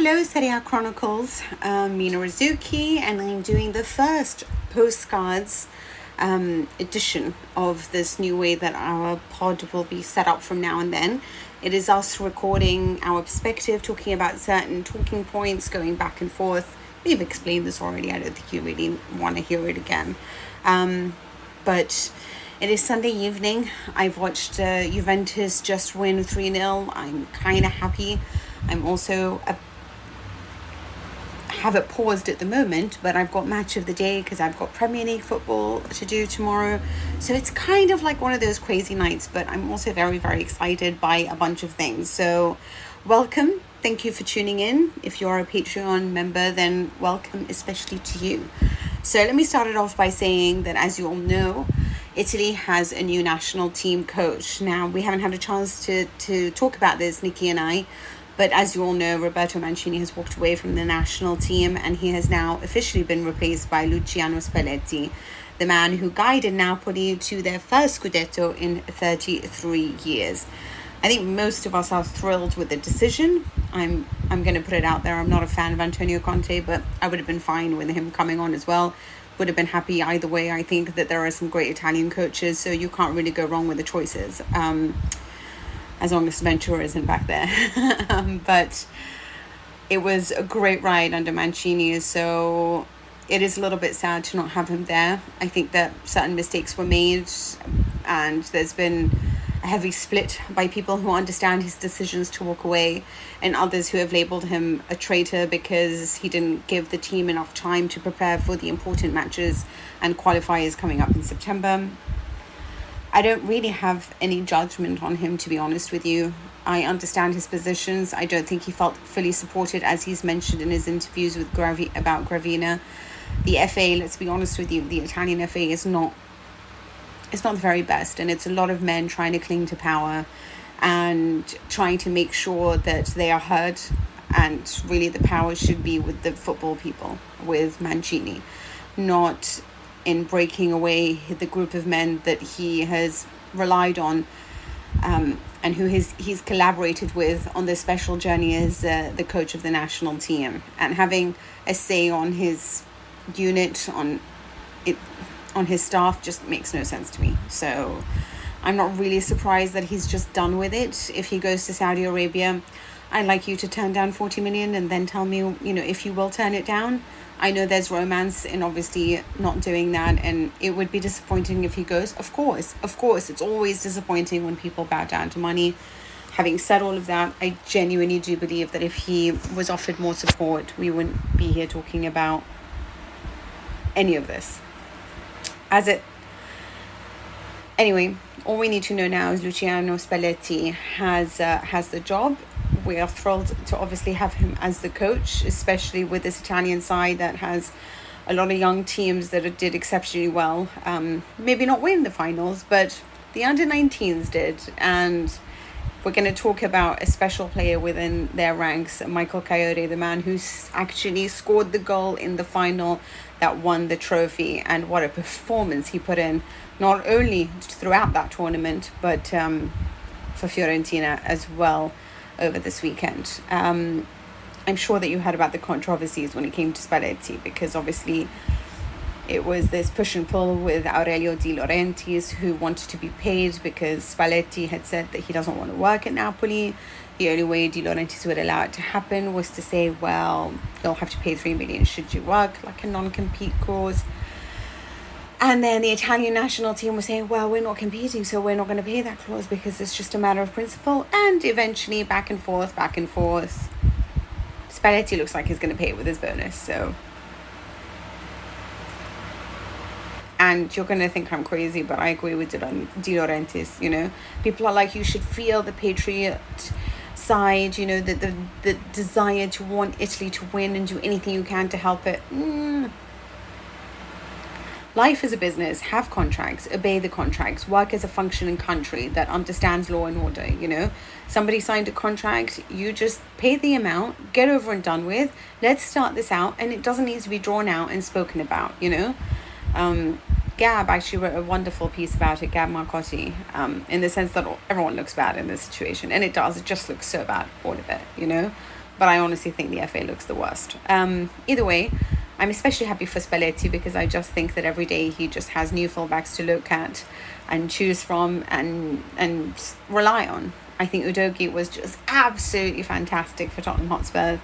Hello, Serie A Chronicles. Mina Rizuki, and I'm doing the first Postcards edition of this new way that our pod will be set up from now and then. It is us recording our perspective, talking about certain talking points, going back and forth. We've explained this already. I don't think you really want to hear it again. But it is Sunday evening. I've watched Juventus just win 3-0. I'm kind of happy. I'm also have it paused at the moment, but I've got match of the day because I've got Premier League football to do tomorrow. So it's kind of like one of those crazy nights, but I'm also very, very excited by a bunch of things. So welcome. Thank you for tuning in. If you're a Patreon member, then welcome especially to you. So let me start it off by saying that, as you all know, Italy has a new national team coach. Now, we haven't had a chance to talk about this, Nicky and I, but as you all know, Roberto Mancini has walked away from the national team and he has now officially been replaced by Luciano Spalletti, the man who guided Napoli to their first Scudetto in 33 years. I think most of us are thrilled with the decision. I'm going to put it out there. I'm not a fan of Antonio Conte, but I would have been fine with him coming on as well. Would have been happy either way. I think that there are some great Italian coaches, so you can't really go wrong with the choices. As long as Ventura isn't back there. But it was a great ride under Mancini, so it is a little bit sad to not have him there. I think that certain mistakes were made and there's been a heavy split by people who understand his decisions to walk away and others who have labelled him a traitor because he didn't give the team enough time to prepare for the important matches and qualifiers coming up in September. I don't really have any judgment on him, to be honest with you. I understand his positions. I don't think he felt fully supported, as he's mentioned in his interviews with about Gravina. The FA, let's be honest with you, the Italian FA is not the very best, and it's a lot of men trying to cling to power and trying to make sure that they are heard, and really the power should be with the football people, with Mancini, not in breaking away the group of men that he has relied on and who he's collaborated with on this special journey as the coach of the national team, and having a say on his unit, on his staff, just makes no sense to me. So I'm not really surprised that he's just done with it. If he goes to Saudi Arabia, I'd like you to turn down 40 million and then tell me, if you will turn it down. I know there's romance in obviously not doing that, and it would be disappointing if he goes. Of course, it's always disappointing when people bow down to money. Having said all of that, I genuinely do believe that if he was offered more support, we wouldn't be here talking about any of this. Anyway, all we need to know now is Luciano Spalletti has the job. We are thrilled to obviously have him as the coach, especially with this Italian side that has a lot of young teams that did exceptionally well. Maybe not win the finals, but the under-19s did. And we're going to talk about a special player within their ranks, Michael Kayode, the man who actually scored the goal in the final that won the trophy. And what a performance he put in, not only throughout that tournament, but for Fiorentina as well over this weekend. I'm sure that you heard about the controversies when it came to Spalletti, because obviously it was this push and pull with Aurelio De Laurentiis, who wanted to be paid because Spalletti had said that he doesn't want to work at Napoli. The only way De Laurentiis would allow it to happen was to say, well, you'll have to pay 3 million should you work, like a non-compete clause. And then the Italian national team was saying, well, we're not competing, so we're not going to pay that clause because it's just a matter of principle. And eventually, back and forth. Spalletti looks like he's going to pay it with his bonus. So, and you're going to think I'm crazy, but I agree with De Laurentiis. People are like, you should feel the patriot side, the desire to want Italy to win and do anything you can to help it. Life is a business. Have contracts, obey the contracts, work as a functioning country that understands law and order. Somebody signed a contract, you just pay the amount, get over and done with. Let's start this out, and it doesn't need to be drawn out and spoken about. Gab actually wrote a wonderful piece about it, Gab Marcotti, in the sense that everyone looks bad in this situation, and it does. It just looks so bad, all of it. but I honestly think the FA looks the worst. Either way, I'm especially happy for Spalletti because I just think that every day he just has new fullbacks to look at and choose from and rely on. I think Udogie was just absolutely fantastic for Tottenham Hotspur,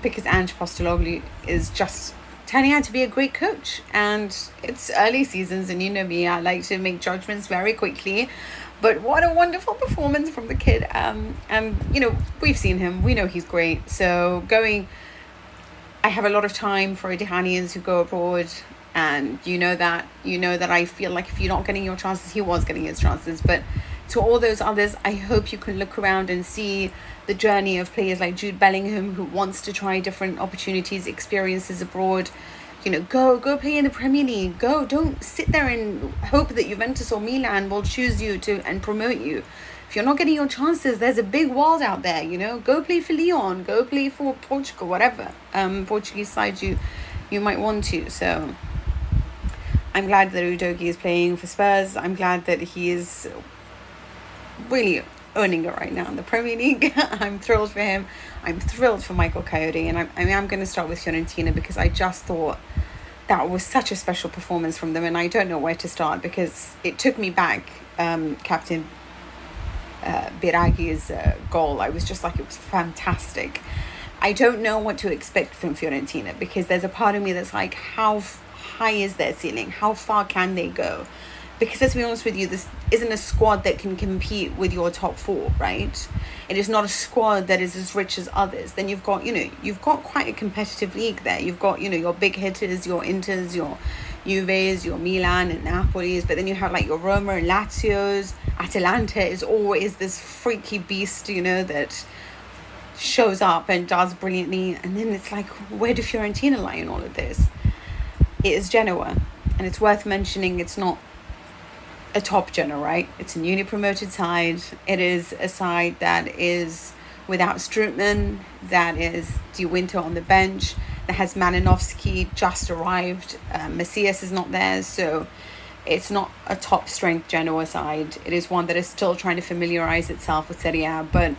because Ange Postecoglou is just turning out to be a great coach. And it's early seasons, and you know me, I like to make judgments very quickly. But what a wonderful performance from the kid. And, you know, we've seen him. We know he's great. So I have a lot of time for Italians who go abroad. And you know that I feel like if you're not getting your chances, he was getting his chances. But to all those others, I hope you can look around and see the journey of players like Jude Bellingham, who wants to try different opportunities, experiences abroad. You know, go play in the Premier League. Don't sit there and hope that Juventus or Milan will choose you and promote you. If you're not getting your chances, there's a big world out there, you know. Go play for Lyon, go play for Portugal, whatever Portuguese side you might want to. So I'm glad that Udogie is playing for Spurs. I'm glad that he is really owning it right now in the Premier League. I'm thrilled for him. I'm thrilled for Michael Kayode, and I'm going to start with Fiorentina because I just thought that was such a special performance from them, and I don't know where to start because it took me back. Captain Biragi's goal, I was just like, it was fantastic. I don't know what to expect from Fiorentina because there's a part of me that's like, how high is their ceiling? How far can they go? Because let's be honest with you, this isn't a squad that can compete with your top four, right? It is not a squad that is as rich as others. Then you've got quite a competitive league there. You've got, your big hitters, your Inters, your Juves, your Milan and Napolis. But then you have like your Roma and Lazio's. Atalanta is always this freaky beast, that shows up and does brilliantly. And then it's like, where do Fiorentina lie in all of this? It is Genoa. And it's worth mentioning, it's not a top Genoa, right? It's a newly promoted side. It is a side that is without Strootman, that is De Winter on the bench, that has Malinovsky just arrived. Macias is not there, so it's not a top strength Genoa side. It is one that is still trying to familiarize itself with Serie A, but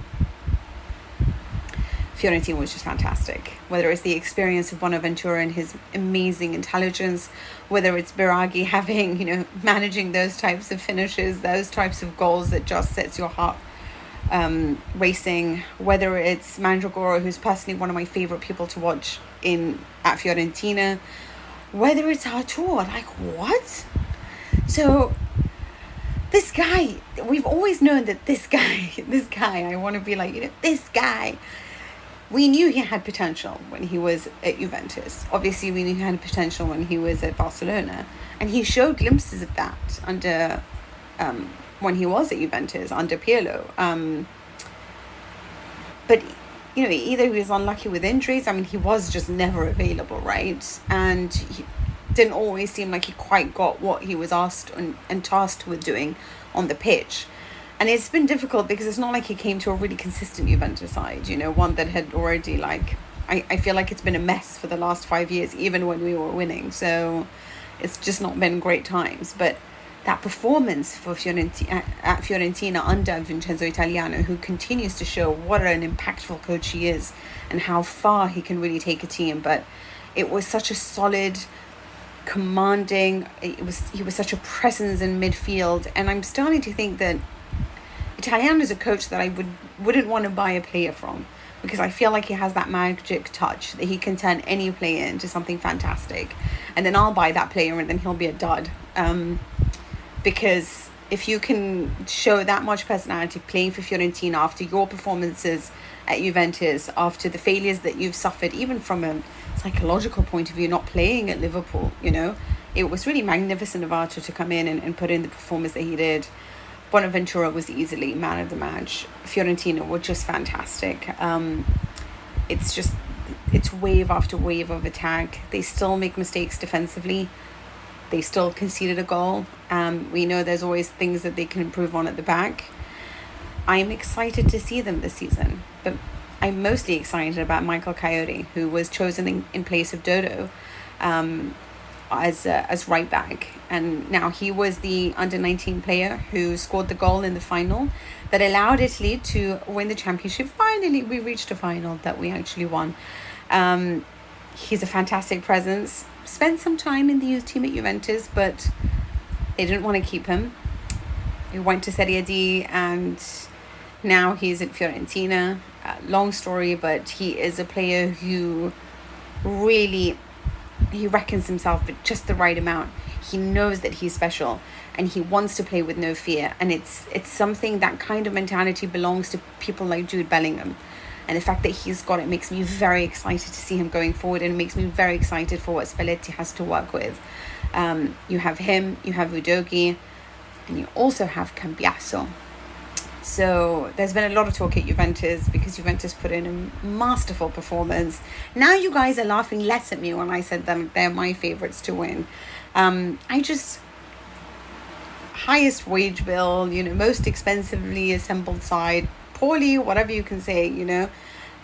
Fiorentina was just fantastic. Whether it's the experience of Bonaventura and his amazing intelligence, whether it's Biraghi having, managing those types of finishes, those types of goals that just sets your heart racing, whether it's Mandragora, who's personally one of my favorite people to watch at Fiorentina, whether it's Artur, like what? So this guy, we've always known that this guy, I want to be like, this guy. We knew he had potential when he was at Juventus. Obviously, we knew he had potential when he was at Barcelona. And he showed glimpses of that under when he was at Juventus, under Pirlo. But, either he was unlucky with injuries. I mean, he was just never available, right? And he didn't always seem like he quite got what he was asked and tasked with doing on the pitch. And it's been difficult because it's not like he came to a really consistent Juventus side, one that had already I feel like it's been a mess for the last 5 years, even when we were winning. So it's just not been great times. But that performance for Fiorentina under Vincenzo Italiano, who continues to show what an impactful coach he is and how far he can really take a team. But it was such a solid, commanding, he was such a presence in midfield. And I'm starting to think that Italiano is a coach that I wouldn't want to buy a player from, because I feel like he has that magic touch that he can turn any player into something fantastic, and then I'll buy that player and then he'll be a dud. Because if you can show that much personality playing for Fiorentina after your performances at Juventus, after the failures that you've suffered, even from a psychological point of view, not playing at Liverpool, it was really magnificent of Arthur to come in and put in the performance that he did. Bonaventura was easily man of the match. Fiorentina were just fantastic. It's wave after wave of attack. They still make mistakes defensively. They still conceded a goal. We know there's always things that they can improve on at the back. I'm excited to see them this season, but I'm mostly excited about Michael Kayode, who was chosen in place of Dodo as right back. And now he was the under-19 player who scored the goal in the final that allowed Italy to win the championship. Finally, we reached a final that we actually won. He's a fantastic presence. Spent some time in the youth team at Juventus, but they didn't want to keep him. He went to Serie A and now he's at Fiorentina. Long story, but he is a player who really, he reckons himself with just the right amount. He knows that he's special and he wants to play with no fear. And it's something, that kind of mentality belongs to people like Jude Bellingham. And the fact that he's got it makes me very excited to see him going forward, and it makes me very excited for what Spalletti has to work with. You have him, you have Udogie, and you also have Cambiaso. So there's been a lot of talk at Juventus because Juventus put in a masterful performance. Now you guys are laughing less at me when I said that they're my favourites to win. Highest wage bill, most expensively assembled side, poorly, whatever you can say,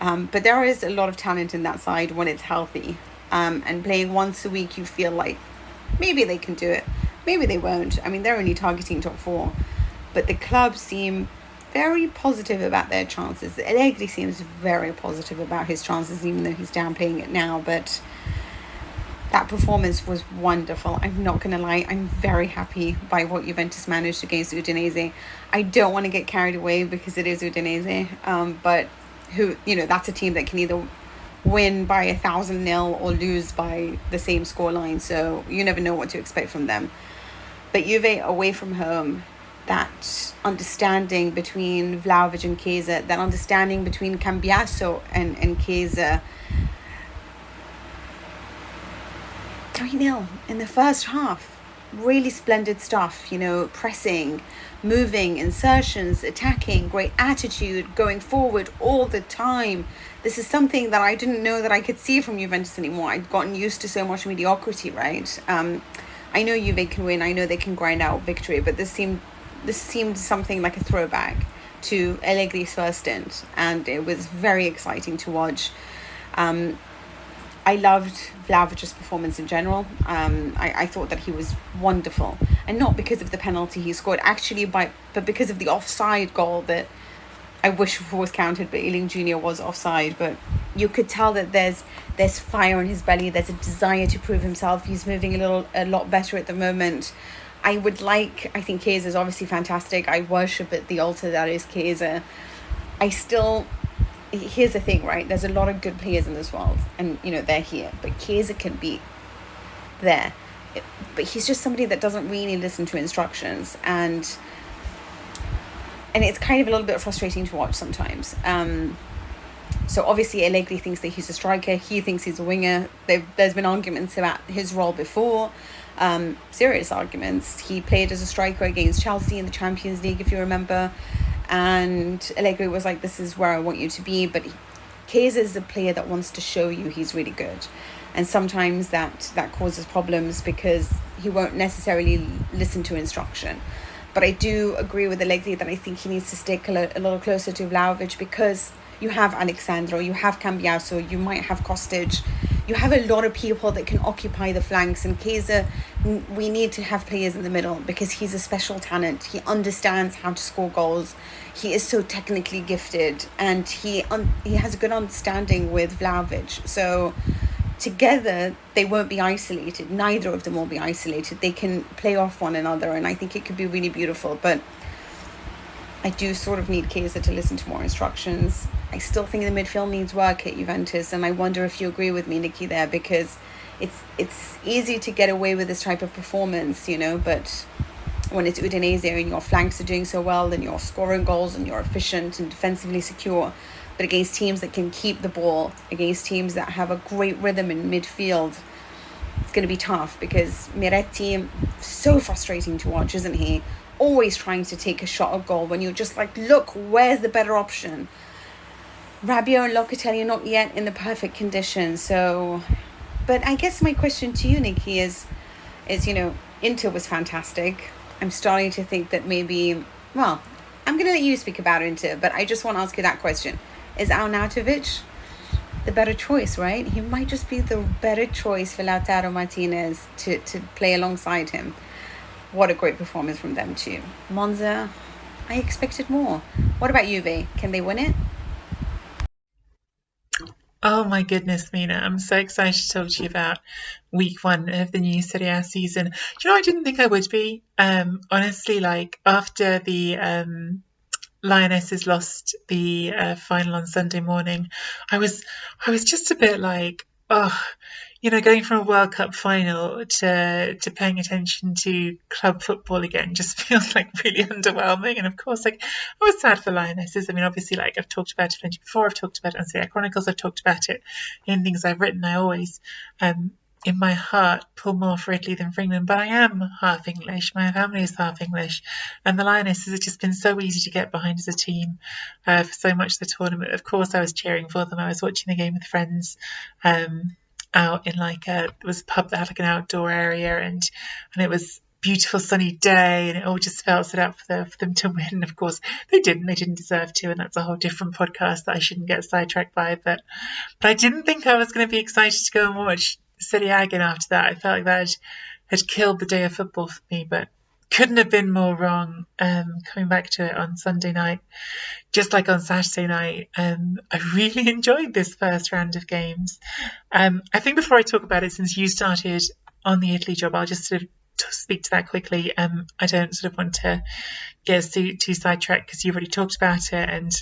but there is a lot of talent in that side when it's healthy. And playing once a week, you feel like maybe they can do it, maybe they won't. I mean, they're only targeting top 4, but the club seem very positive about their chances. Allegri seems very positive about his chances, even though he's downplaying it now. But that performance was wonderful. I'm not going to lie. I'm very happy by what Juventus managed against Udinese. I don't want to get carried away because it is Udinese. But that's a team that can either win by 1,000-0 or lose by the same scoreline. So you never know what to expect from them. But Juve away from home, that understanding between Vlahovic and Chiesa, that understanding between Cambiaso and Chiesa. 3-0 in the first half. Really splendid stuff, pressing, moving, insertions, attacking, great attitude, going forward all the time. This is something that I didn't know that I could see from Juventus anymore. I'd gotten used to so much mediocrity, right? I know Juve can win, I know they can grind out victory, but this seemed something like a throwback to Allegri's first stint, and it was very exciting to watch. I loved Vlahovic's performance in general. I thought that he was wonderful, and not because of the penalty he scored, actually, but because of the offside goal that I wish was counted, but Ealing Jr. was offside. But you could tell that there's fire in his belly. There's a desire to prove himself. He's moving a lot better at the moment. I think Chiesa is obviously fantastic. I worship at the altar that is Chiesa. Here's the thing, right? There's a lot of good players in this world, and they're here, but Chiesa can be there. But he's just somebody that doesn't really listen to instructions, and it's kind of a little bit frustrating to watch sometimes. So obviously Allegri thinks that he's a striker. He thinks he's a winger. There's been arguments about his role before. Serious arguments. He played as a striker against Chelsea in the Champions League, if you remember. And Allegri was like, this is where I want you to be. But Chiesa is a player that wants to show you he's really good. And sometimes that causes problems because he won't necessarily listen to instruction. But I do agree with Allegri that I think he needs to stick a little closer to Vlahovic, because you have Alexandro, you have Cambiaso, you might have Kostic. You have a lot of people that can occupy the flanks, and Chiesa, we need to have players in the middle because he's a special talent. He understands how to score goals. He is so technically gifted, and he has a good understanding with Vlahovic. So together, they won't be isolated. Neither of them will be isolated. They can play off one another, and I think it could be really beautiful. But I do sort of need Chiesa to listen to more instructions. I still think the midfield needs work at Juventus, and I wonder if you agree with me, Nicky, there, because it's easy to get away with this type of performance, but when it's Udinese and your flanks are doing so well and you're scoring goals and you're efficient and defensively secure, but against teams that can keep the ball, against teams that have a great rhythm in midfield, it's going to be tough, because Miretti, so frustrating to watch, isn't he? Always trying to take a shot at goal when you're just like, look, where's the better option? Rabiot and Locatelli are not yet in the perfect condition. So, but I guess my question to you, Nicky, is Inter was fantastic. I'm starting to think that maybe, well, I'm going to let you speak about Inter, but I just want to ask you that question. Is Arnautović the better choice, right? He might just be the better choice for Lautaro Martinez to play alongside him. What a great performance from them too. Monza, I expected more. What about Juve? Can they win it? Oh my goodness, Mina. I'm so excited to talk to you about week one of the new Serie A season. Do you know, I didn't think I would be. Honestly, like after the Lionesses lost the final on Sunday morning, I was just a bit like, oh, going from a World Cup final to paying attention to club football again just feels like really underwhelming. And of course, like I was sad for Lionesses. I mean, obviously, like I've talked about it plenty before. I've talked about it on Serie A Chronicles. I've talked about it in things I've written. I always in my heart pull more for Italy than for England, but I am half English. My family is half English, and the Lionesses have just been so easy to get behind as a team for so much of the tournament. Of course, I was cheering for them. I was watching the game with friends. Out in there was a pub that had like an outdoor area, and it was beautiful sunny day, and it all just felt set up for them to win. Of course, they didn't deserve to, and that's a whole different podcast that I shouldn't get sidetracked by. But I didn't think I was going to be excited to go and watch Serie A again after that. I felt like that had killed the day of football for me, but couldn't have been more wrong. Coming back to it on Sunday night, just like on Saturday night, I really enjoyed this first round of games. I think before I talk about it, since you started on the Italy job, I'll just sort of speak to that quickly. I don't sort of want to get us too sidetracked because you've already talked about it, and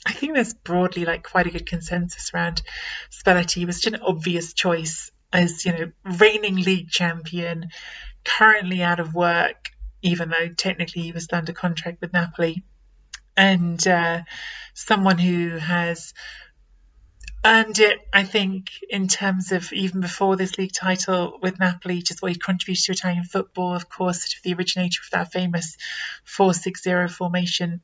I think there's broadly like quite a good consensus around Spalletti. He was such an obvious choice as, reigning league champion, currently out of work, even though technically he was under contract with Napoli, and someone who has earned it, I think, in terms of even before this league title with Napoli, just what he contributed to Italian football, of course, sort of the originator of that famous 4-6-0 formation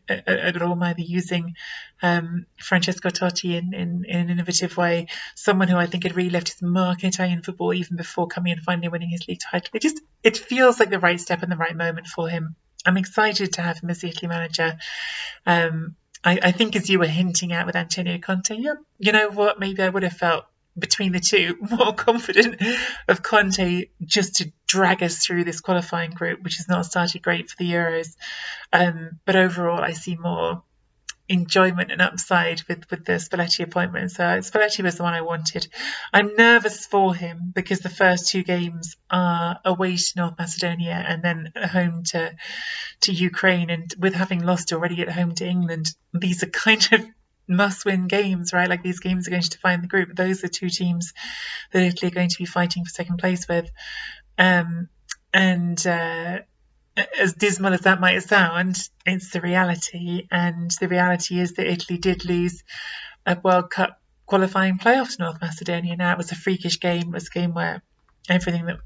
at Roma, using Francesco Totti in an innovative way, someone who I think had really left his mark in Italian football even before coming and finally winning his league title. It feels like the right step and the right moment for him. I'm excited to have him as the Italy manager. I think, as you were hinting at with Antonio Conte, you know what, maybe I would have felt between the two more confident of Conte just to drag us through this qualifying group, which has not started great for the Euros. But overall, I see more enjoyment and upside with the Spalletti appointment. So Spalletti was the one I wanted. I'm nervous for him because the first two games are away to North Macedonia and then at home to Ukraine. And with having lost already at home to England, these are kind of must-win games, right? Like, these games are going to define the group. Those are two teams that Italy are going to be fighting for second place with. As dismal as that might sound, it's the reality. And the reality is that Italy did lose a World Cup qualifying playoff to North Macedonia. Now, it was a freakish game. It was a game where everything that,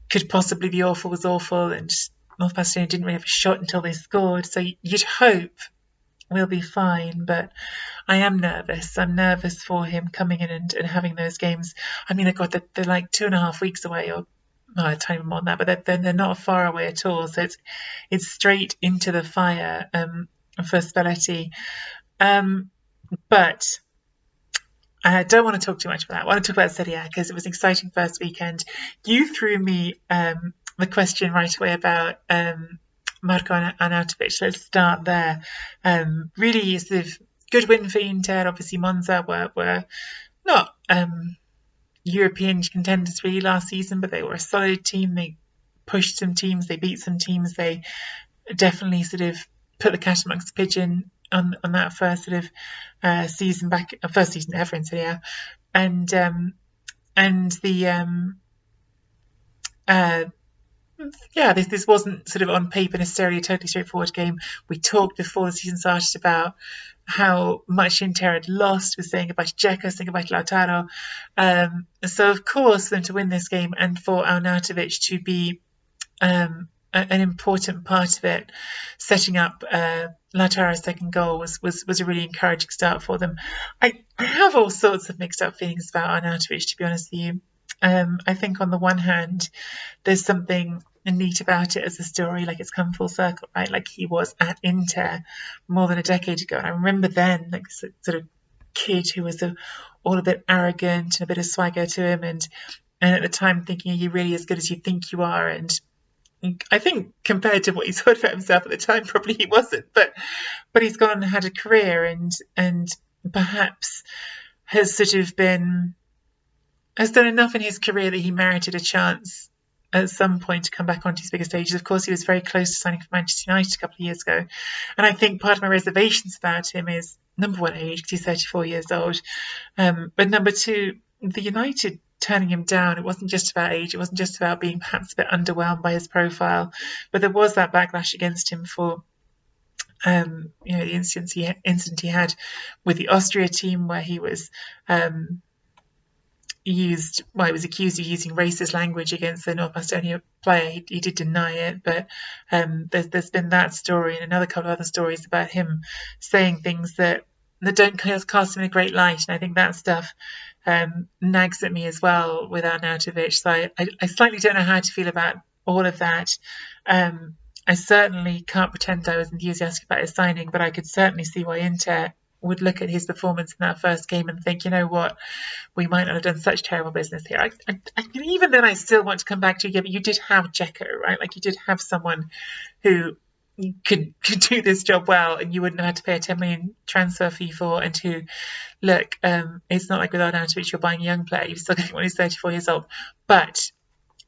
could possibly be awful was awful, and North Macedonia didn't really have a shot until they scored. So you'd hope we'll be fine, but I am nervous. I'm nervous for him coming in and having those games. I mean, they're like 2.5 weeks away, or a tiny more than that, but they're not far away at all. So it's straight into the fire for Spalletti. But I don't want to talk too much about that. I want to talk about Serie A because it was an exciting first weekend. You threw me the question right away about Marko Arnautović. Let's start there. Really sort of good win for Inter. Obviously, Monza were not European contenders really last season, but they were a solid team. They pushed some teams, they beat some teams. They definitely sort of put the cat amongst the pigeon on that first sort of season back, first season ever in Serie A. And this wasn't sort of on paper necessarily a totally straightforward game. We talked before the season started about how much Inter had lost, with saying goodbye to Dzeko, saying goodbye to Lautaro. So of course, for them to win this game and for Arnautović to be an important part of it, setting up Lautaro's second goal was a really encouraging start for them. I have all sorts of mixed up feelings about Arnautović, to be honest with you. I think on the one hand, there's something neat about it as a story, like it's come full circle, right? Like, he was at Inter more than a decade ago, and I remember then, like, sort of kid who was all a bit arrogant and a bit of swagger to him, and at the time thinking, are you really as good as you think you are? And I think compared to what he thought about himself at the time, probably he wasn't. But he's gone and had a career, and perhaps has done enough in his career that he merited a chance at some point to come back onto his bigger stages. Of course, he was very close to signing for Manchester United a couple of years ago. And I think part of my reservations about him is, number one, age, because he's 34 years old. But number two, the United turning him down, it wasn't just about age, it wasn't just about being perhaps a bit underwhelmed by his profile, but there was that backlash against him for the incident he had with the Austria team, where he was he was accused of using racist language against the North Macedonia player. He did deny it, but there's been that story and another couple of other stories about him saying things that don't cast him in a great light, and I think that stuff nags at me as well with Arnautović. So I slightly don't know how to feel about all of that. I certainly can't pretend I was enthusiastic about his signing, but I could certainly see why Inter would look at his performance in that first game and think, you know what, we might not have done such terrible business here. Even then, I still want to come back to, yeah, but you did have Dzeko, right? Like, you did have someone who could do this job well, and you wouldn't have had to pay a 10 million transfer fee for, and who, look, it's not like with Arnautović you're buying a young player, you've still got one who's 34 years old, but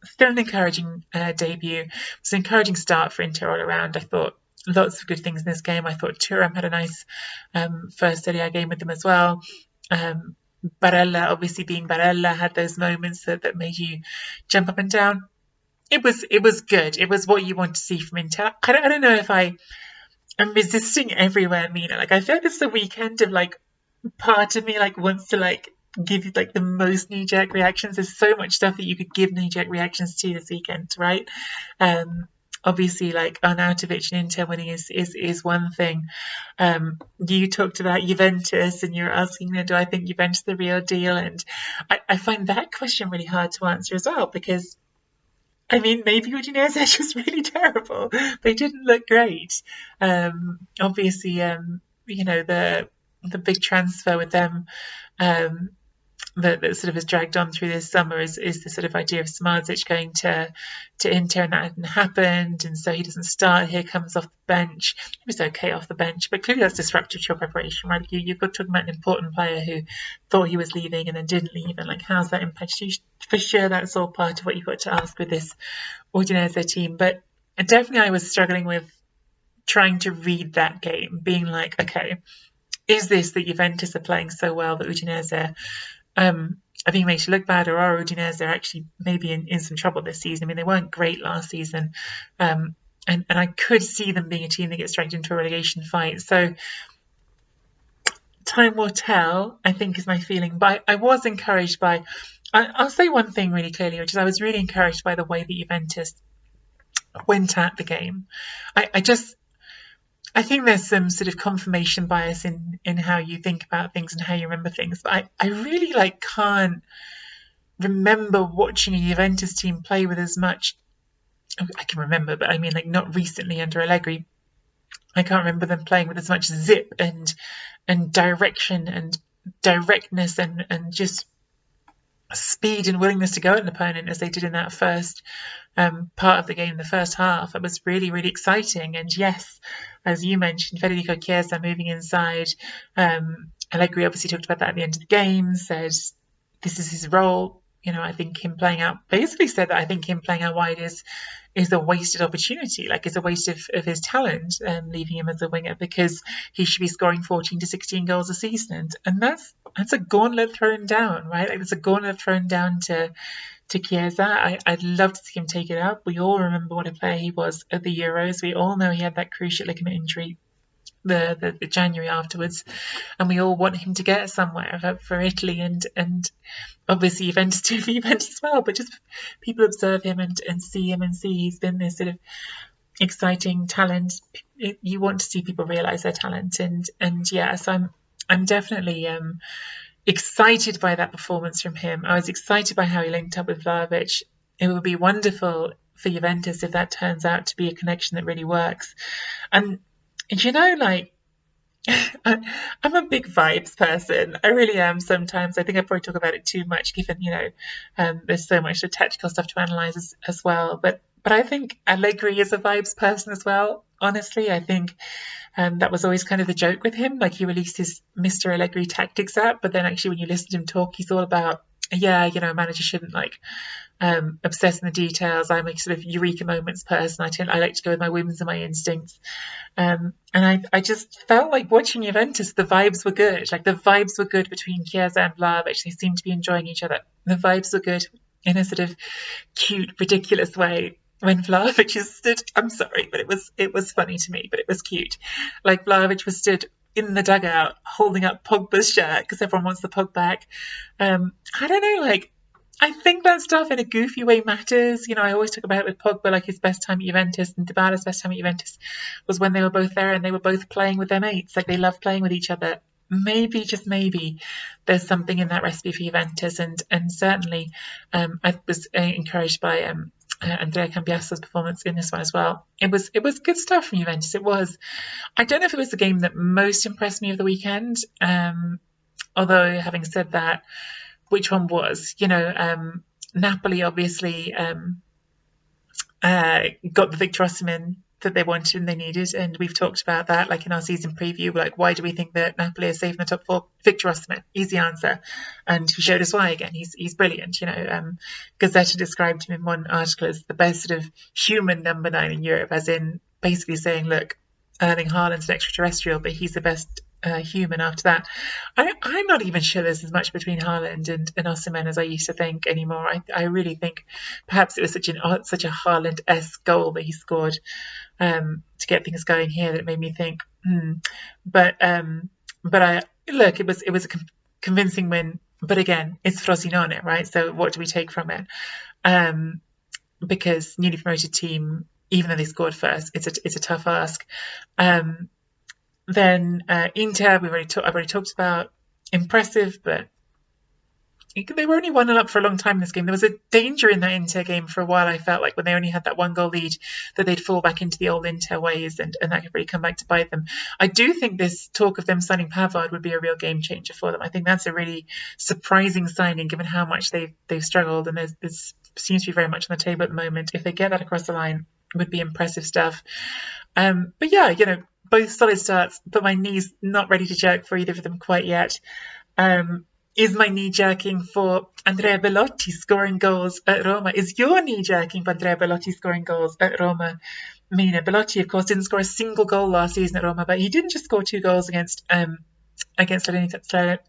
still an encouraging debut. It's an encouraging start for Inter all around. I thought lots of good things in this game. I thought Thuram had a nice first Serie A game with them as well. Barella, obviously being Barella, had those moments that made you jump up and down. It was good. It was what you want to see from Inter. I don't know if I'm resisting everywhere, Mina. Like, I feel like this is a weekend of, like, part of me, like, wants to, like, give you, like, the most knee-jerk reactions. There's so much stuff that you could give knee-jerk reactions to this weekend, right? Obviously, like, Arnautović and Inter winning is one thing. You talked about Juventus, and you're asking, do I think Juventus is the real deal? And I find that question really hard to answer as well, because I mean, maybe Udinese is just really terrible. They didn't look great. Obviously, the big transfer with them that sort of has dragged on through this summer is the sort of idea of Smardzic going to Inter, and that hadn't happened, and so he doesn't start. Here comes off the bench. He was okay off the bench, but clearly that's disruptive to your preparation, right? You've got talking about an important player who thought he was leaving and then didn't leave, and like, how's that impact you? For sure, that's all part of what you've got to ask with this Udinese team. But definitely, I was struggling with trying to read that game, being like, okay, is this that Juventus are playing so well that Udinese are being made to look bad, or are Udinese actually maybe in some trouble this season? I mean, they weren't great last season, and I could see them being a team that gets dragged into a relegation fight. So time will tell, I think, is my feeling. But I was encouraged by, I'll say one thing really clearly, which is I was really encouraged by the way that Juventus went at the game. I think there's some sort of confirmation bias in how you think about things and how you remember things. But I really can't remember watching a Juventus team play with as much. I can remember, but I mean, like, not recently under Allegri. I can't remember them playing with as much zip and direction and directness and just speed and willingness to go at an opponent as they did in that first part of the game, the first half. It was really, really exciting. And yes, as you mentioned, Federico Chiesa moving inside. Allegri obviously talked about that at the end of the game, said this is his role. I think him playing out, basically said that I think him playing out wide is a wasted opportunity, like it's a waste of his talent, leaving him as a winger, because he should be scoring 14 to 16 goals a season. And that's a gauntlet thrown down, right? Like, it's a gauntlet thrown down to Chiesa. I'd love to see him take it up. We all remember what a player he was at the Euros. We all know he had that cruciate ligament injury the January afterwards, and we all want him to get somewhere for Italy and obviously Juventus too, for Juventus as well. But just people observe him and see him and see he's been this sort of exciting talent. You want to see people realise their talent, and yes, I'm definitely excited by that performance from him. I was excited by how he linked up with Vlahovic. It would be wonderful for Juventus if that turns out to be a connection that really works. And I'm a big vibes person. I really am sometimes. I think I probably talk about it too much, given, there's so much tactical stuff to analyse as well. But I think Allegri is a vibes person as well. Honestly, I think that was always kind of the joke with him. Like, he released his Mr. Allegri Tactics app, but then actually when you listen to him talk, he's all about, yeah, a manager shouldn't obsess in the details. I'm a sort of eureka moments person. I like to go with my whims and my instincts. And I just felt like watching Juventus, the vibes were good. Like, the vibes were good between Chiesa and Vlahovic. They seemed to be enjoying each other. The vibes were good in a sort of cute, ridiculous way. When Vlahovic stood, I'm sorry, but it was funny to me, but it was cute. Like, Vlahovic was stood in the dugout holding up Pogba's shirt because everyone wants the Pog back. I don't know, like, I think that stuff in a goofy way matters. I always talk about it with Pogba, like his best time at Juventus, and Dybala's best time at Juventus was when they were both there and they were both playing with their mates. Like, they love playing with each other. Maybe, just maybe, there's something in that recipe for Juventus, and certainly I was encouraged by Andrea Cambiaso's performance in this one as well. It was good stuff from Juventus. It was. I don't know if it was the game that most impressed me of the weekend. Although, having said that, which one was? Napoli obviously got the Victor Osimhen that they wanted and they needed, and we've talked about that, like, in our season preview. Like, why do we think that Napoli are safe in the top four? Victor Osimhen, easy answer, and he showed us why again. He's brilliant. Gazzetta described him in one article as the best sort of human number 9 in Europe, as in basically saying, look, Erling Haaland's an extraterrestrial, but he's the best human after that. I'm not even sure there's as much between Haaland and Osimhen as I used to think anymore. I really think perhaps it was such a Haaland-esque goal that he scored to get things going here that it made me think. But it was a convincing win. But again, it's Frosinone, right? So what do we take from it? Because newly promoted team, even though they scored first, it's a tough ask. Then Inter, I've already talked about. Impressive, but they were only 1-0 up for a long time in this game. There was a danger in that Inter game for a while, I felt like, when they only had that 1-goal lead, that they'd fall back into the old Inter ways, and that could really come back to bite them. I do think this talk of them signing Pavard would be a real game changer for them. I think that's a really surprising signing, given how much they've struggled, and there seems to be very much on the table at the moment. If they get that across the line, it would be impressive stuff. But yeah, both solid starts, but my knee's not ready to jerk for either of them quite yet. Is my knee jerking for Andrea Belotti scoring goals at Roma? Is your knee jerking for Andrea Belotti scoring goals at Roma? Mina Belotti, of course, didn't score a single goal last season at Roma, but he didn't just score 2 goals against Salernitana.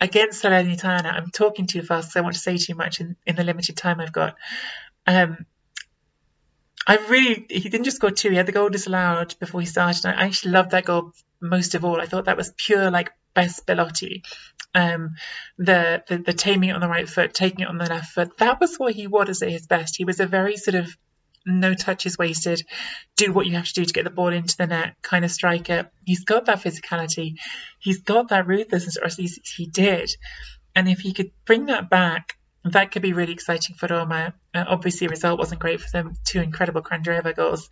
I'm talking too fast because I want to say too much in the limited time I've got. He didn't just score 2, he had the goal disallowed before he started. I actually loved that goal most of all. I thought that was pure, like, best Belotti. The taming it on the right foot, taking it on the left foot, that was what he was at his best. He was a very sort of no touches wasted, do what you have to do to get the ball into the net kind of striker. He's got that physicality. He's got that ruthlessness, or at least he did. And if he could bring that back, that could be really exciting for Roma. Obviously, the result wasn't great for them. 2 incredible Candreva goals.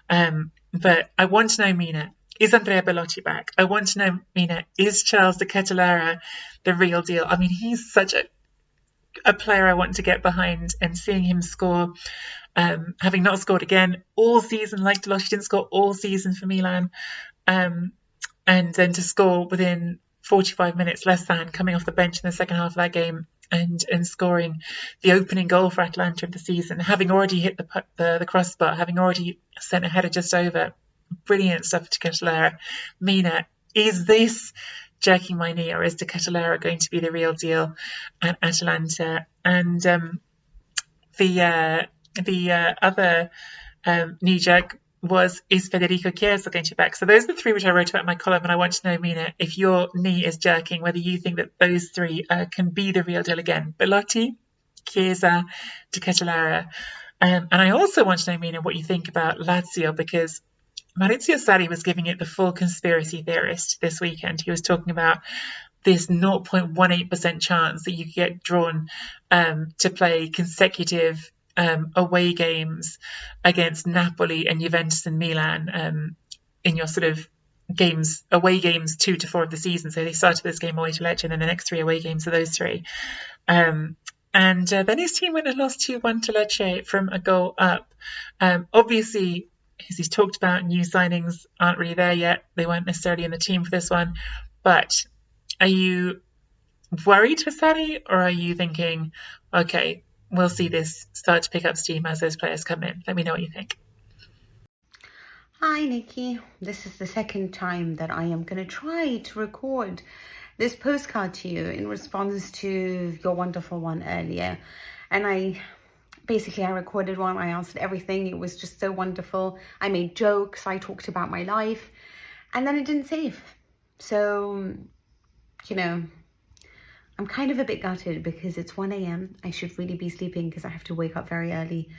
But I want to know, Mina, is Andrea Belotti back? I want to know, Mina, is Charles De Ketelaere the real deal? I mean, he's such a player I want to get behind, and seeing him score, having not scored again all season, like Belotti didn't score all season for Milan, and then to score within 45 minutes less than, coming off the bench in the second half of that game, and scoring the opening goal for Atalanta of the season, having already hit the crossbar, having already sent a header just over. Brilliant stuff to Ketelaere. Mina, is this jerking my knee, or is De Ketelaere going to be the real deal at Atalanta? And the other knee jerk is Federico Chiesa going to be back? So those are the 3 which I wrote about in my column, and I want to know, Mina, if your knee is jerking, whether you think that those 3 can be the real deal again. Belotti, Chiesa, De Ketelaere. And I also want to know, Mina, what you think about Lazio, because Maurizio Sarri was giving it the full conspiracy theorist this weekend. He was talking about this 0.18% chance that you could get drawn to play consecutive away games against Napoli and Juventus and Milan in your sort of away games 2 to 4 of the season. So they started this game away to Lecce, and then the next 3 away games are those 3. And then his team went and lost 2-1 to Lecce from a goal up. Obviously, as he's talked about, new signings aren't really there yet. They weren't necessarily in the team for this one. But are you worried for Sarri, or are you thinking, okay, we'll see this start to pick up steam as those players come in? Let me know what you think. Hi, Nikki. This is the second time that I am going to try to record this postcard to you in response to your wonderful one earlier. And I recorded one. I answered everything. It was just so wonderful. I made jokes. I talked about my life. And then it didn't save. So, I'm kind of a bit gutted because it's 1 a.m. I should really be sleeping because I have to wake up very early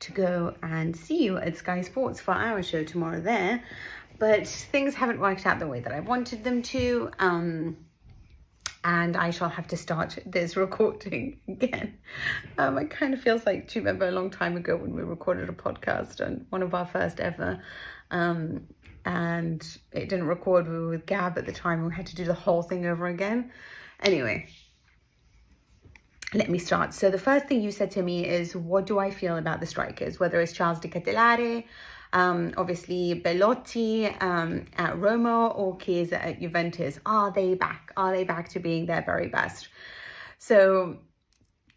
to go and see you at Sky Sports for our show tomorrow there. But things haven't worked out the way that I wanted them to. And I shall have to start this recording again. It kind of feels like, do you remember a long time ago when we recorded a podcast, and one of our first ever, and it didn't record. We were with Gab at the time. We had to do the whole thing over again. Anyway, let me start. So the first thing you said to me is, what do I feel about the strikers? Whether it's Charles De Ketelaere, obviously Belotti at Roma, or Chiesa at Juventus. Are they back? Are they back to being their very best? So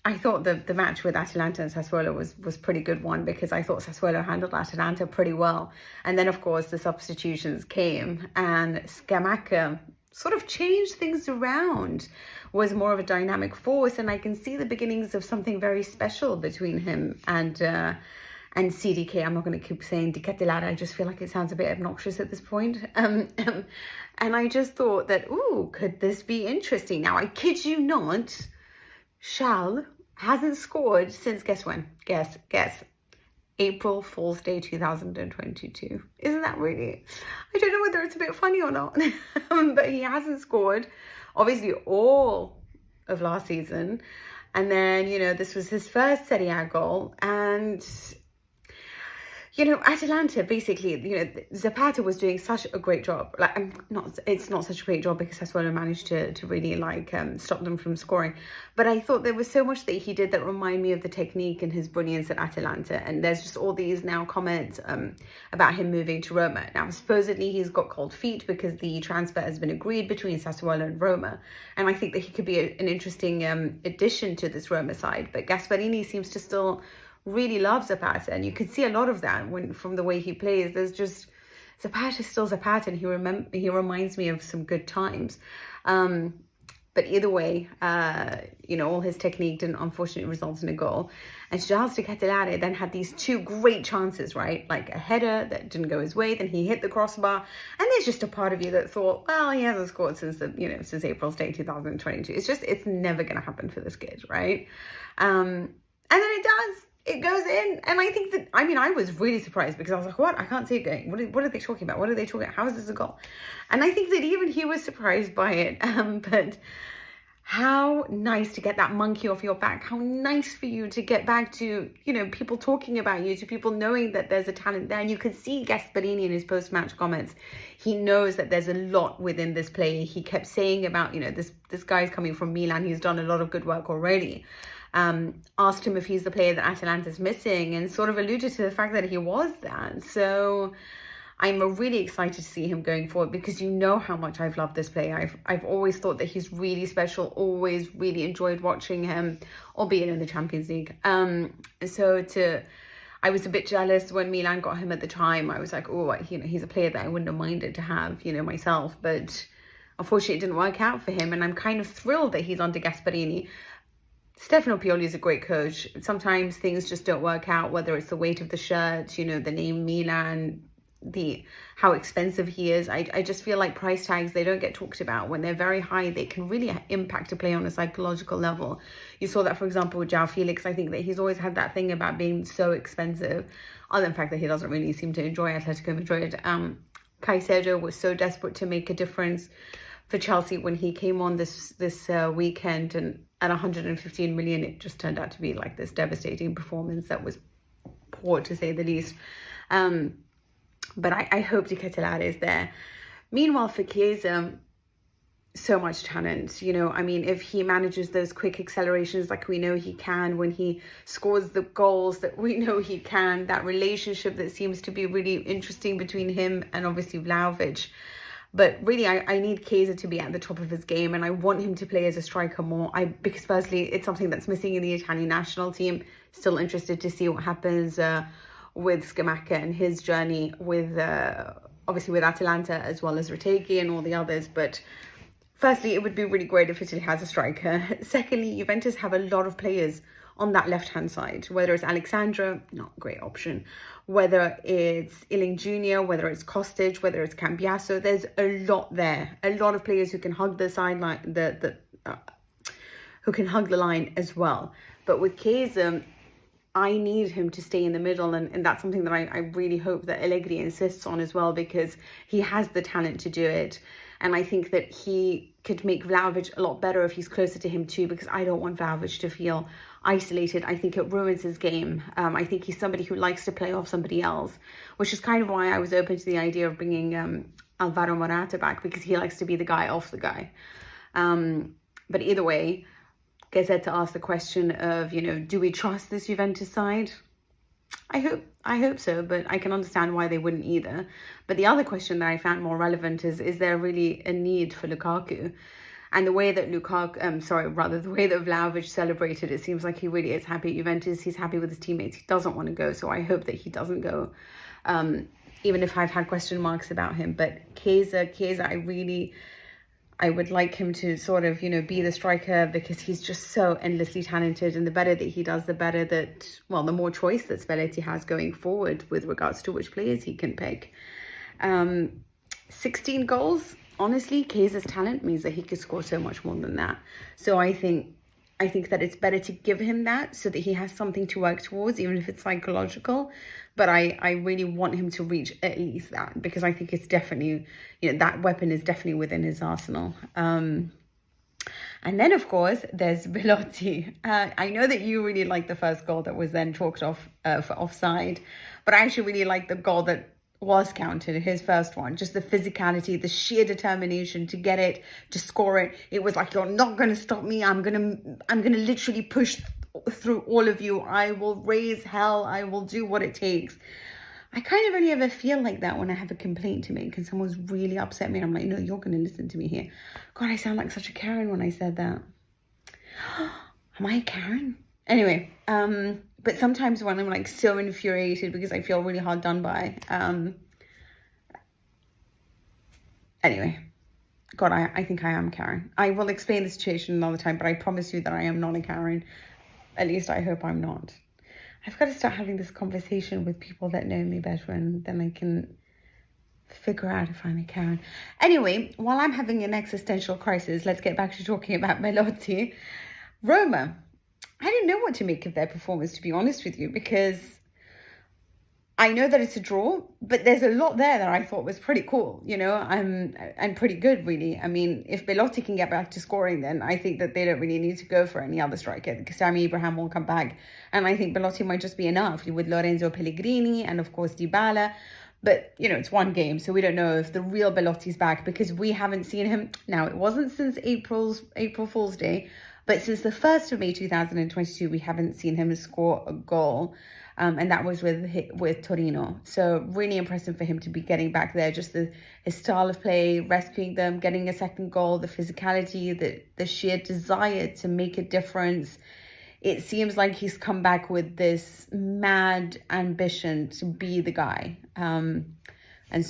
I thought the match with Atalanta and Sassuolo was pretty good one, because I thought Sassuolo handled Atalanta pretty well. And then, of course, the substitutions came, and Scamacca sort of changed things around, was more of a dynamic force, and I can see the beginnings of something very special between him and CDK. I'm not going to keep saying De Ketelaere. I just feel like it sounds a bit obnoxious at this point. And I just thought that, ooh, could this be interesting? Now, I kid you not, Charles hasn't scored since, guess when? Guess. April Fool's Day 2022. Isn't that really? I don't know whether it's a bit funny or not, but he hasn't scored, obviously, all of last season. And then, this was his first Serie A goal. And Atalanta, basically, Zapata was doing such a great job. It's not such a great job because Sassuolo managed to really stop them from scoring. But I thought there was so much that he did that reminded me of the technique and his brilliance at Atalanta. And there's just all these now comments about him moving to Roma. Now, supposedly he's got cold feet because the transfer has been agreed between Sassuolo and Roma. And I think that he could be an interesting addition to this Roma side. But Gasperini seems to still really loves Zapata, and you can see a lot of that from the way he plays. There's just, Zapata's still Zapata, and he reminds me of some good times. But either way, all his technique didn't unfortunately result in a goal. And Charles De Ketelaere then had these 2 great chances, right? Like a header that didn't go his way, then he hit the crossbar, and there's just a part of you that thought, well, he hasn't scored since April 2022. It's never going to happen for this kid, right? And then it does. It goes in, and I think that, I was really surprised because I was like, what? I can't see it going. What are they talking about? What are they talking about? How is this a goal? And I think that even he was surprised by it. But how nice to get that monkey off your back. How nice for you to get back to, people talking about you, to people knowing that there's a talent there. And you could see Gasperini in his post-match comments. He knows that there's a lot within this player. He kept saying about, this guy's coming from Milan. He's done a lot of good work already. Asked him if he's the player that Atalanta's missing, and sort of alluded to the fact that he was that. So I'm really excited to see him going forward, because how much I've loved this player. I've always thought that he's really special, always really enjoyed watching him, albeit in the Champions League. I was a bit jealous when Milan got him at the time. I was like, oh, he's a player that I wouldn't have minded to have, myself. But unfortunately, it didn't work out for him, and I'm kind of thrilled that he's under Gasperini. Stefano Pioli is a great coach. Sometimes things just don't work out, whether it's the weight of the shirt, the name Milan, how expensive he is. I just feel like price tags, they don't get talked about. When they're very high, they can really impact a player on a psychological level. You saw that, for example, with João Felix. I think that he's always had that thing about being so expensive, other than the fact that he doesn't really seem to enjoy Atletico Madrid. Caicedo was so desperate to make a difference for Chelsea when he came on this weekend, and at 115 million, it just turned out to be like this devastating performance that was poor, to say the least. But I hope De Ketelaere is there. Meanwhile, for Chiesa, so much talent, you know. I mean, if he manages those quick accelerations like we know he can, when he scores the goals that we know he can, that relationship that seems to be really interesting between him and obviously Vlahovic. But really, I need Chiesa to be at the top of his game, and I want him to play as a striker more. Because firstly, it's something that's missing in the Italian national team. Still interested to see what happens with Scamacca and his journey with obviously with Atalanta, as well as Retegui and all the others. But firstly, it would be really great if Italy has a striker. Secondly, Juventus have a lot of players on that left-hand side, whether it's Alexandra, not a great option, whether it's Iling Jr., whether it's Kostic, whether it's Cambiaso. There's a lot there, a lot of players who can hug the sideline, who can hug the line as well. But with Chiesa, I need him to stay in the middle, and that's something that I really hope that Allegri insists on as well, because he has the talent to do it. And I think that he could make Vlahovic a lot better if he's closer to him too, because I don't want Vlahovic to feel isolated. I think it ruins his game. I think he's somebody who likes to play off somebody else, which is kind of why I was open to the idea of bringing Alvaro Morata back, because he likes to be the guy off the guy. But either way, Gazette asked the question of, you know, do we trust this Juventus side? I hope so, but I can understand why they wouldn't either. But the other question that I found more relevant is there really a need for Lukaku? And the way that the way that Vlahovic celebrated, it seems like he really is happy at Juventus. He's happy with his teammates. He doesn't want to go, so I hope that he doesn't go, even if I've had question marks about him. But Chiesa, I would like him to sort of, you know, be the striker, because he's just so endlessly talented. And the better that he does, the better that, well, the more choice that Spalletti has going forward with regards to which players he can pick. 16 goals. Honestly, Chiesa's talent means that he could score so much more than that. So I think that it's better to give him that so that he has something to work towards, even if it's psychological. But I really want him to reach at least that, because I think it's definitely, you know, that weapon is definitely within his arsenal. And then, of course, there's Belotti. I know that you really liked the first goal that was then chalked off for offside, but I actually really liked the goal that was counted, his first one. Just the physicality, the sheer determination to get it, to score it. It was like, you're not going to stop me. I'm gonna literally push through all of you. I will raise hell. I will do what it takes. I kind of only ever feel like that when I have a complaint to make and someone's really upset me. I'm like, no, you're going to listen to me here. God, I sound like such a Karen when I said that. Am I a Karen? Anyway, but sometimes when I'm like so infuriated because I feel really hard done by, anyway, God, I think I am Karen. I will explain the situation another time, but I promise you that I am not a Karen. At least I hope I'm not. I've got to start having this conversation with people that know me better, and then I can figure out if I'm a Karen. Anyway, while I'm having an existential crisis, let's get back to talking about Belotti. Roma. I didn't know what to make of their performance, to be honest with you, because I know that it's a draw, but there's a lot there that I thought was pretty cool, you know, and pretty good, really. I mean, if Belotti can get back to scoring, then I think that they don't really need to go for any other striker, because Tammy Abraham will come back. And I think Belotti might just be enough with Lorenzo Pellegrini and, of course, Dybala. But, you know, it's one game, so we don't know if the real Belotti's back, because we haven't seen him. Now, it wasn't since April Fool's Day, but since the 1st of May 2022, we haven't seen him score a goal. And that was with Torino. So really impressive for him to be getting back there. Just his style of play, rescuing them, getting a second goal, the physicality, the sheer desire to make a difference. It seems like he's come back with this mad ambition to be the guy. And I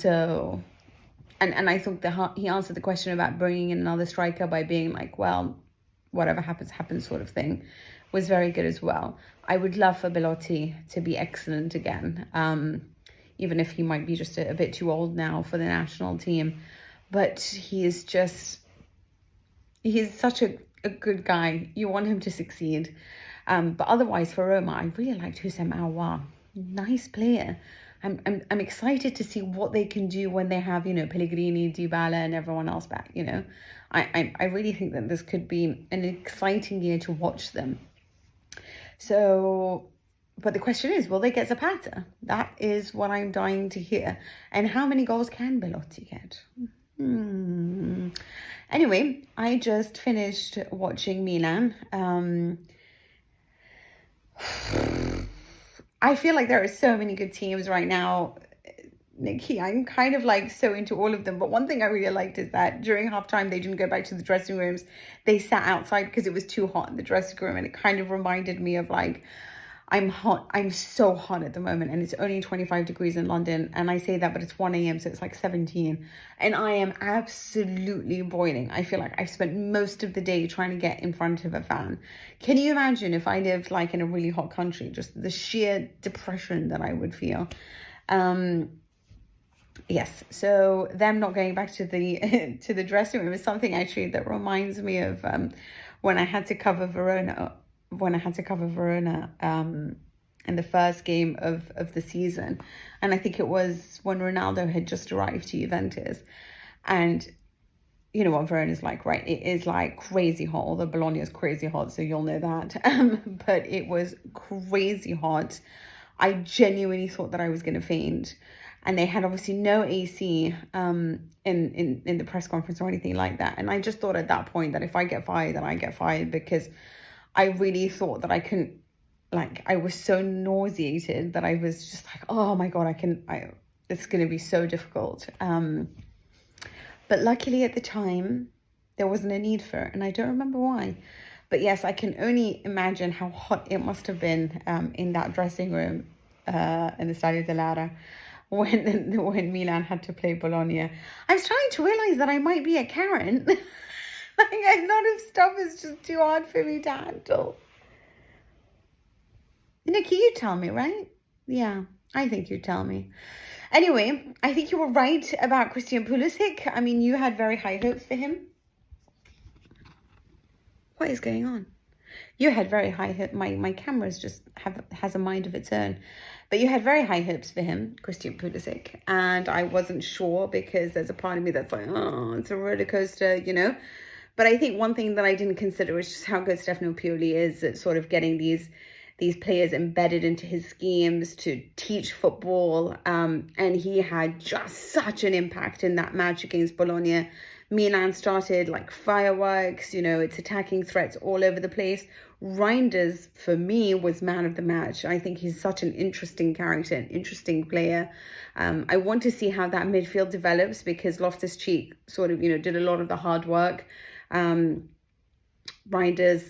think that he answered the question about bringing in another striker by being like, well, whatever happens, happens sort of thing, was very good as well. I would love for Belotti to be excellent again, even if he might be just a bit too old now for the national team. But he's such a good guy. You want him to succeed. But otherwise, for Roma, I really liked Houssem Aouar. Nice player. I'm excited to see what they can do when they have, you know, Pellegrini, Dybala, and everyone else back. You know, I really think that this could be an exciting year to watch them. So, but the question is, will they get Zapata? That is what I'm dying to hear. And how many goals can Belotti get? Anyway, I just finished watching Milan. I feel like there are so many good teams right now, Nicky. I'm kind of like so into all of them. But one thing I really liked is that during halftime, they didn't go back to the dressing rooms. They sat outside because it was too hot in the dressing room. And it kind of reminded me of like, I'm hot. I'm so hot at the moment. And it's only 25 degrees in London. And I say that, but it's 1 a.m. So it's like 17. And I am absolutely boiling. I feel like I've spent most of the day trying to get in front of a fan. Can you imagine if I lived like in a really hot country? Just the sheer depression that I would feel. Yes, so them not going back to the to the dressing room is something actually that reminds me of when I had to cover Verona. In the first game of the season, and I think it was when Ronaldo had just arrived to Juventus, and you know what Verona is like, right? It is like crazy hot. Although Bologna is crazy hot, so you'll know that. But it was crazy hot. I genuinely thought that I was going to faint. And they had obviously no AC in the press conference or anything like that. And I just thought at that point that if I get fired, then I get fired, because I really thought that I couldn't, like, I was so nauseated that I was just like, oh my God, it's going to be so difficult. But luckily at the time, there wasn't a need for it. And I don't remember why. But yes, I can only imagine how hot it must have been in that dressing room in the Stadio dell'Ara. When Milan had to play Bologna. I'm starting to realise that I might be a Karen. Like, a lot of stuff is just too hard for me to handle. Nicky, you tell me, right? Yeah, I think you tell me. Anyway, I think you were right about Christian Pulisic. I mean, you had very high hopes for him. What is going on? You had very high hopes. My camera's just has a mind of its own. But you had very high hopes for him, Christian Pulisic. And I wasn't sure, because there's a part of me that's like, oh, it's a roller coaster, you know. But I think one thing that I didn't consider was just how good Stefano Pioli is at sort of getting these players embedded into his schemes to teach football. And he had just such an impact in that match against Bologna. Milan started like fireworks, you know, it's attacking threats all over the place. Reinders, for me, was man of the match. I think he's such an interesting character, an interesting player. I want to see how that midfield develops, because Loftus-Cheek sort of, you know, did a lot of the hard work. Reinders,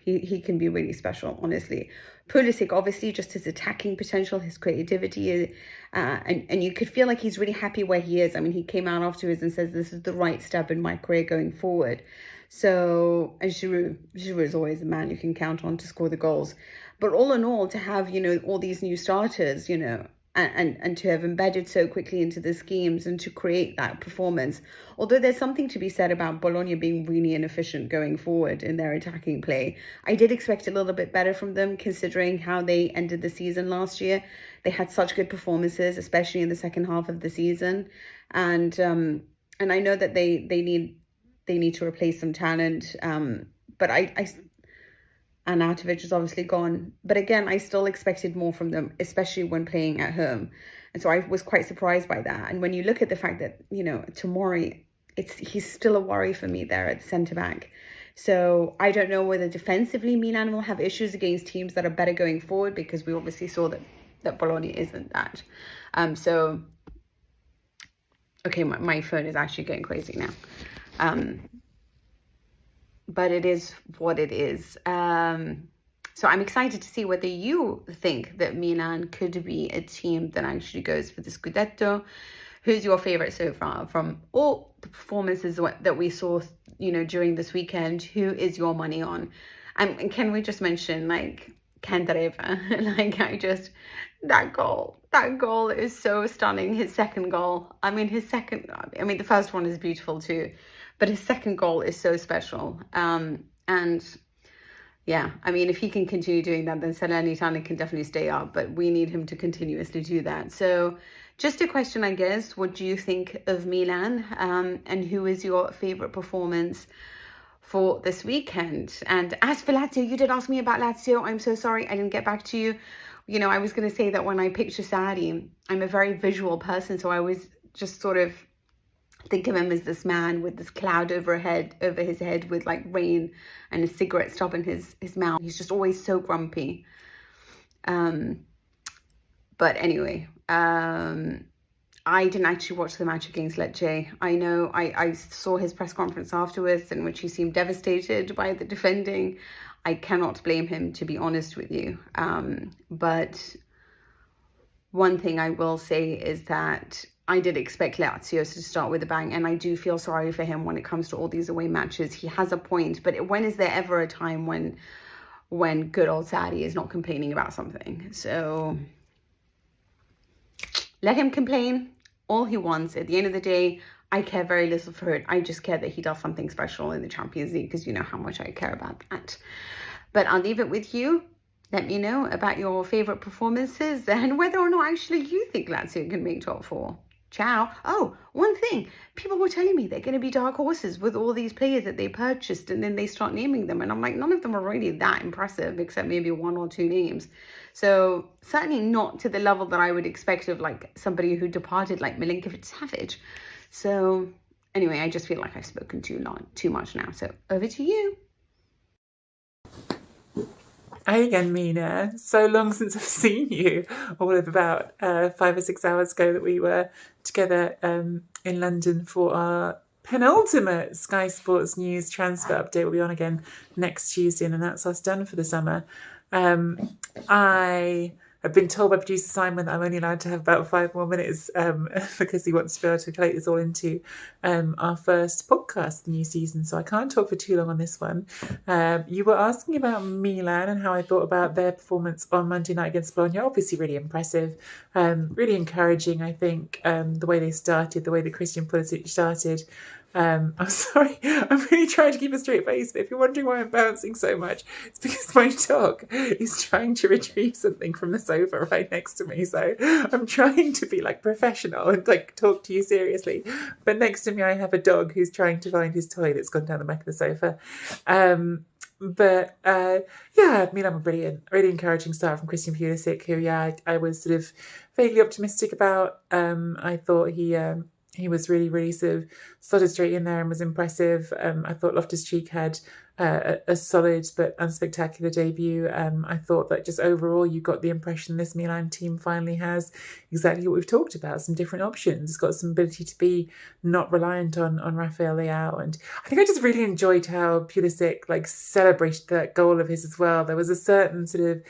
he can be really special, honestly. Pulisic, obviously, just his attacking potential, his creativity, and you could feel like he's really happy where he is. I mean, he came out afterwards and says, this is the right step in my career going forward. So, and Giroud is always a man you can count on to score the goals. But all in all, to have, you know, all these new starters, you know, and to have embedded so quickly into the schemes and to create that performance. Although there's something to be said about Bologna being really inefficient going forward in their attacking play. I did expect a little bit better from them, considering how they ended the season last year. They had such good performances, especially in the second half of the season. And I know that they need to replace some talent. But Arnautović is obviously gone. But again, I still expected more from them, especially when playing at home. And so I was quite surprised by that. And when you look at the fact that, you know, Tomori, he's still a worry for me there at centre-back. So I don't know whether defensively Milan will have issues against teams that are better going forward, because we obviously saw that Bologna isn't that. So, okay, my phone is actually going crazy now. But it is what it is. So I'm excited to see whether you think that Milan could be a team that actually goes for the Scudetto. Who's your favourite so far from all the performances that we saw, you know, during this weekend? Who is your money on? And can we just mention, like, Candreva? Like, that goal is so stunning. His second goal. I mean, the first one is beautiful too. But his second goal is so special. And yeah, I mean, if he can continue doing that, then Salernitana can definitely stay up. But we need him to continuously do that. So just a question, I guess. What do you think of Milan? And who is your favourite performance for this weekend? And as for Lazio, you did ask me about Lazio. I'm so sorry I didn't get back to you. You know, I was going to say that when I picture Sarri, I'm a very visual person. So I was just sort of think of him as this man with this cloud over his head with like rain and a cigarette stub in his mouth. He's just always so grumpy. But anyway, I didn't actually watch the match against Lecce. I know I saw his press conference afterwards in which he seemed devastated by the defending. I cannot blame him, to be honest with you. But one thing I will say is that I did expect Lazio to start with a bang, and I do feel sorry for him when it comes to all these away matches. He has a point, but when is there ever a time when good old Sarri is not complaining about something? So let him complain all he wants. At the end of the day, I care very little for it. I just care that he does something special in the Champions League, because you know how much I care about that. But I'll leave it with you. Let me know about your favourite performances and whether or not actually you think Lazio can make top four. Ciao. Oh, one thing. People were telling me they're going to be dark horses with all these players that they purchased, and then they start naming them. And I'm like, none of them are really that impressive, except maybe one or two names. So certainly not to the level that I would expect of like somebody who departed like Milinkovic-Savic. So anyway, I just feel like I've spoken too much now. So over to you. Hi again, Mina. So long since I've seen you. All of about 5 or 6 hours ago that we were together in London for our penultimate Sky Sports News transfer update. We'll be on again next Tuesday, and then that's us done for the summer. I have been told by producer Simon that I'm only allowed to have about 5 more minutes because he wants to be able to collate this all into our first podcast of the new season. So I can't talk for too long on this one. You were asking about Milan and how I thought about their performance on Monday night against Bologna. Obviously really impressive, really encouraging, I think, the way they started, the way that Christian Pulisic started. I'm sorry, I'm really trying to keep a straight face, but if you're wondering why I'm bouncing so much, it's because my dog is trying to retrieve something from the sofa right next to me. So I'm trying to be like professional and like talk to you seriously. But next to me, I have a dog who's trying to find his toy that's gone down the back of the sofa. Yeah, Milan were brilliant. Really encouraging start from Christian Pulisic, who, I was sort of vaguely optimistic about. I thought he was really, really sort of slotted straight in there and was impressive. I thought Loftus-Cheek had a solid but unspectacular debut. I thought that just overall you got the impression this Milan team finally has exactly what we've talked about, some different options. It's got some ability to be not reliant on Rafael Leao. And I think I just really enjoyed how Pulisic like celebrated that goal of his as well. There was a certain sort of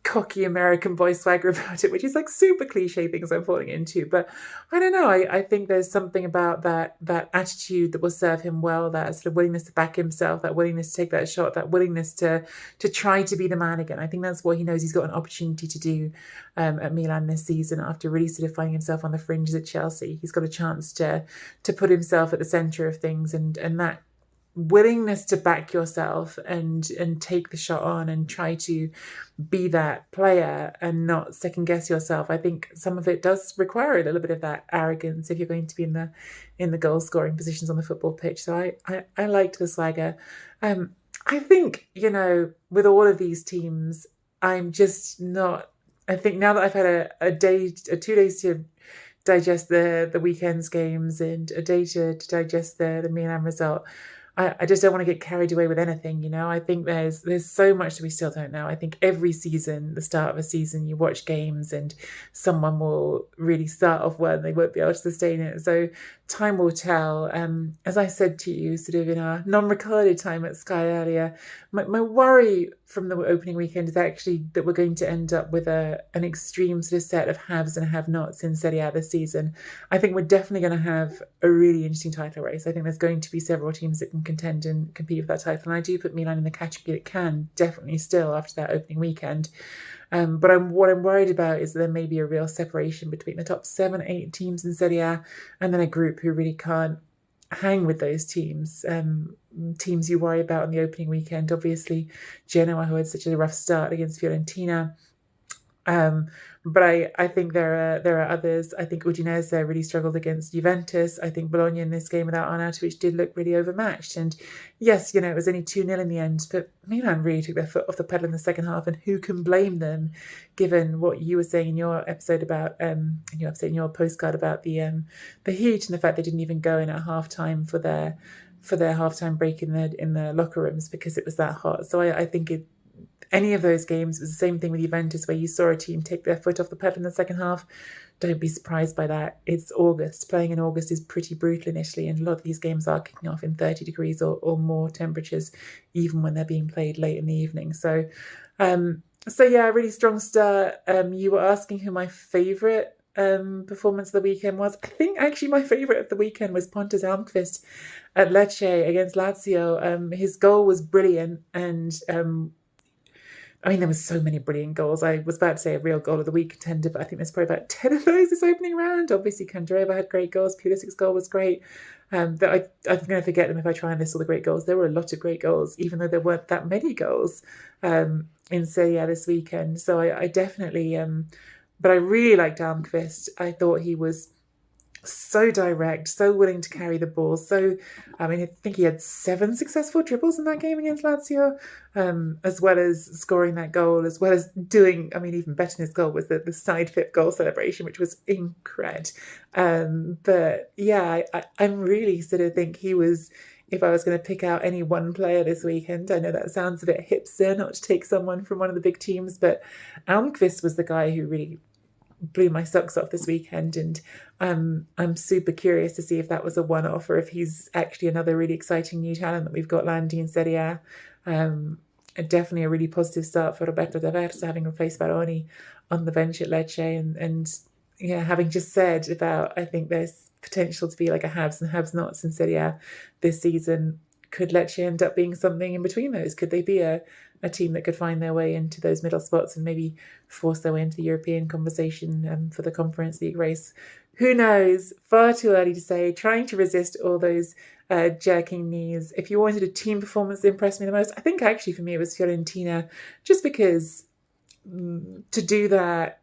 cocky American boy swagger about it, which is like super cliche things I'm falling into. But I don't know. I think there's something about that attitude that will serve him well, that sort of willingness to back himself, that willingness to take that shot, that willingness to try to be the man again. I think that's what he knows he's got an opportunity to do at Milan this season after really sort of finding himself on the fringes at Chelsea. He's got a chance to put himself at the centre of things, and that willingness to back yourself and take the shot on and try to be that player and not second guess yourself. I think some of it does require a little bit of that arrogance if you're going to be in the goal scoring positions on the football pitch. So I liked the swagger. I think, with all of these teams, I'm just not. I think now that I've had a 2 days to digest the weekend's games and a day to digest the Milan result, I just don't want to get carried away with anything, I think there's so much that we still don't know. I think every season, the start of a season, you watch games and someone will really start off well and they won't be able to sustain it. So time will tell. As I said to you, sort of in our non-recorded time at Sky earlier, my worry from the opening weekend is actually that we're going to end up with an extreme sort of set of haves and have-nots in Serie A this season. I think we're definitely going to have a really interesting title race. I think there's going to be several teams that can contend and compete for that title. And I do put Milan in the category that can, definitely still after that opening weekend. But what I'm worried about is that there may be a real separation between the top 7-8 teams in Serie A and then a group who really can't hang with those teams. Teams you worry about on the opening weekend, obviously Genoa, who had such a rough start against Fiorentina. But I think there are others. I think Udinese really struggled against Juventus. I think Bologna in this game without Arnautović did look really overmatched. And yes, it was only 2-0 in the end, but Milan really took their foot off the pedal in the second half. And who can blame them, given what you were saying in your episode about in your postcard about the heat and the fact they didn't even go in at halftime for their halftime break in the locker rooms because it was that hot. So I think any of those games was the same thing with Juventus, where you saw a team take their foot off the pedal in the second half. Don't be surprised by that. It's August. Playing in August is pretty brutal in Italy, and a lot of these games are kicking off in 30 degrees or more temperatures, even when they're being played late in the evening. So yeah, really strong start. You were asking who my favourite performance of the weekend was. I think actually my favourite of the weekend was Pontus Almqvist at Lecce against Lazio. His goal was brilliant, and there were so many brilliant goals. I was about to say a real goal of the week contender, but I think there's probably about 10 of those this opening round. Obviously, Candreva had great goals. Pulisic's goal was great. But I'm going to forget them if I try and list all the great goals. There were a lot of great goals, even though there weren't that many goals in Serie A this weekend. So I definitely... but I really liked Almqvist. I thought he was so direct, so willing to carry the ball. I think he had 7 successful dribbles in that game against Lazio, as well as scoring that goal, as well as doing, even better than his goal was the side flip goal celebration, which was incredible. But yeah, I'm really sort of think he was, if I was going to pick out any one player this weekend, I know that sounds a bit hipster not to take someone from one of the big teams, but Almqvist was the guy who really blew my socks off this weekend, and I'm super curious to see if that was a one-off or if he's actually another really exciting new talent that we've got landing in Serie A. Definitely a really positive start for Roberto Mancini, having replaced Baroni on the bench at Lecce, and yeah, having just said about, I think there's potential to be like a haves and have-nots in Serie A this season. Could Lecce end up being something in between those? Could they be a team that could find their way into those middle spots and maybe force their way into the European conversation for the Conference League race? Who knows? Far too early to say. Trying to resist all those jerking knees. If you wanted a team performance that impressed me the most, I think actually for me it was Fiorentina, just because to do that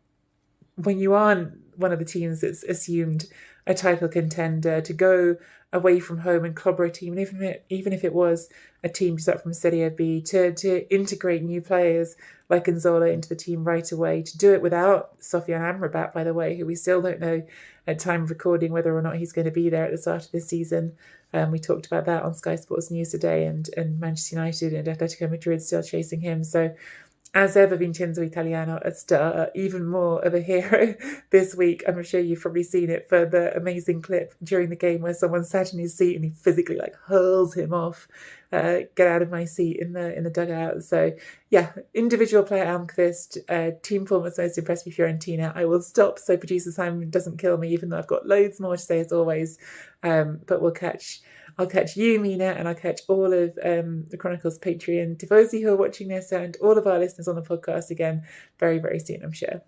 when you aren't one of the teams that's assumed a title contender, to go away from home and clobber a team, even if it was a team just up from Serie B, to integrate new players like Nzola into the team right away, to do it without Sofian Amrabat, by the way, who we still don't know at time of recording whether or not he's going to be there at the start of this season. We talked about that on Sky Sports News today, and Manchester United and Atletico Madrid still chasing him. So as ever, Vincenzo Italiano, a star, even more of a hero this week. I'm sure you've probably seen it for the amazing clip during the game where someone sat in his seat and he physically hurls him off. Get out of my seat in the dugout. So yeah, individual player Almqvist, team performance most impressed with Fiorentina. I will stop so producer Simon doesn't kill me, even though I've got loads more to say as always. But I'll catch you, Mina, and I'll catch all of the Chronicles Patreon tifosi who are watching this, and all of our listeners on the podcast again very, very soon, I'm sure.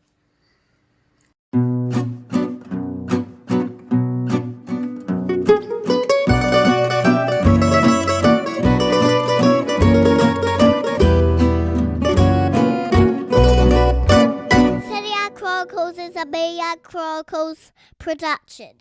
Serie A Chronicles is a Media Chronicles production.